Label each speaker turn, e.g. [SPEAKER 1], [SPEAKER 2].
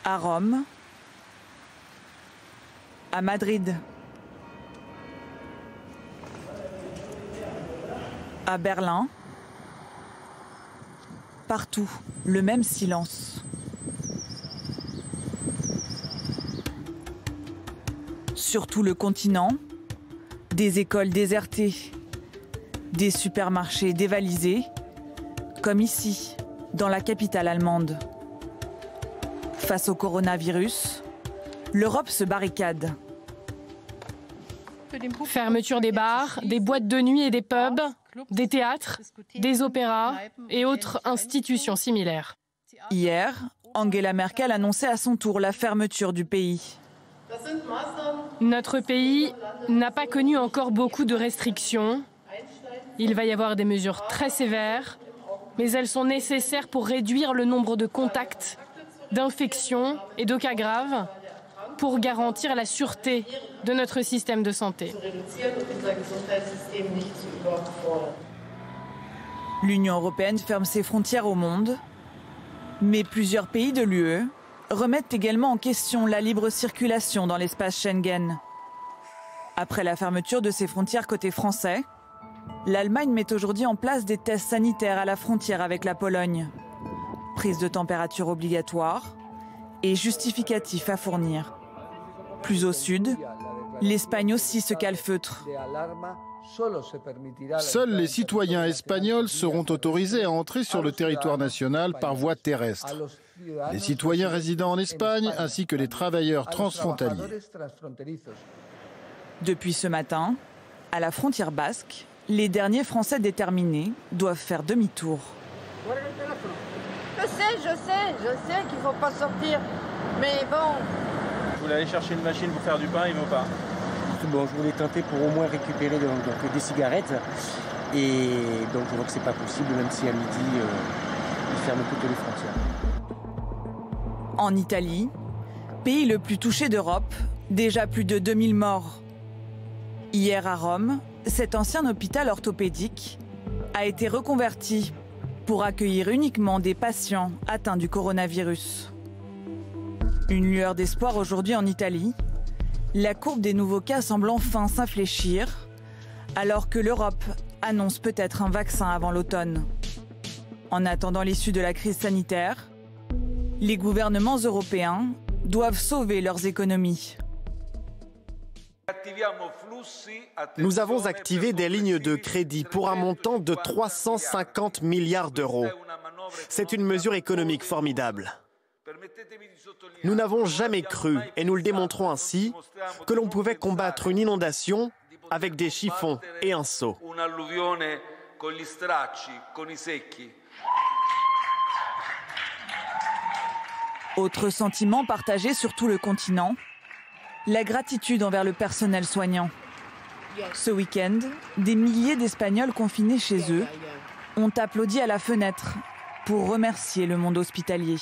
[SPEAKER 1] à Rome, à Madrid, à Berlin, partout, le même silence. Sur tout le continent, des écoles désertées, des supermarchés dévalisés, comme ici, dans la capitale allemande. Face au coronavirus, l'Europe se barricade.
[SPEAKER 2] Fermeture des bars, des boîtes de nuit et des pubs, des théâtres, des opéras et autres institutions similaires.
[SPEAKER 1] Hier, Angela Merkel annonçait à son tour la fermeture du pays.
[SPEAKER 2] Notre pays n'a pas connu encore beaucoup de restrictions. Il va y avoir des mesures très sévères, mais elles sont nécessaires pour réduire le nombre de contacts, d'infections et de cas graves, pour garantir la sûreté de notre système de santé.
[SPEAKER 1] L'Union européenne ferme ses frontières au monde, mais plusieurs pays de l'UE remettent également en question la libre circulation dans l'espace Schengen. Après la fermeture de ses frontières côté français, l'Allemagne met aujourd'hui en place des tests sanitaires à la frontière avec la Pologne. Prise de température obligatoire et justificatif à fournir. Plus au sud, l'Espagne aussi se calfeutre.
[SPEAKER 3] Seuls les citoyens espagnols seront autorisés à entrer sur le territoire national par voie terrestre. Les citoyens résidant en Espagne ainsi que les travailleurs transfrontaliers.
[SPEAKER 1] Depuis ce matin, à la frontière basque, les derniers Français déterminés doivent faire demi-tour.
[SPEAKER 4] Je sais qu'il ne faut pas sortir, mais bon.
[SPEAKER 5] Je voulais aller chercher une machine pour faire du pain, ils vont pas.
[SPEAKER 6] Bon, je voulais tenter pour au moins récupérer donc, des cigarettes. Et donc je vois que c'est pas possible, même si à midi, ils ferment toutes les frontières.
[SPEAKER 1] En Italie, pays le plus touché d'Europe, déjà plus de 2000 morts. Hier à Rome, cet ancien hôpital orthopédique a été reconverti pour accueillir uniquement des patients atteints du coronavirus. Une lueur d'espoir aujourd'hui en Italie. La courbe des nouveaux cas semble enfin s'infléchir, alors que l'Europe annonce peut-être un vaccin avant l'automne. En attendant l'issue de la crise sanitaire, les gouvernements européens doivent sauver leurs économies.
[SPEAKER 7] Nous avons activé des lignes de crédit pour un montant de 350 milliards d'euros. C'est une mesure économique formidable. Nous n'avons jamais cru, et nous le démontrons ainsi, que l'on pouvait combattre une inondation avec des chiffons et un seau.
[SPEAKER 1] Autre sentiment partagé sur tout le continent, la gratitude envers le personnel soignant. Ce week-end, des milliers d'Espagnols confinés chez eux ont applaudi à la fenêtre pour remercier le monde hospitalier.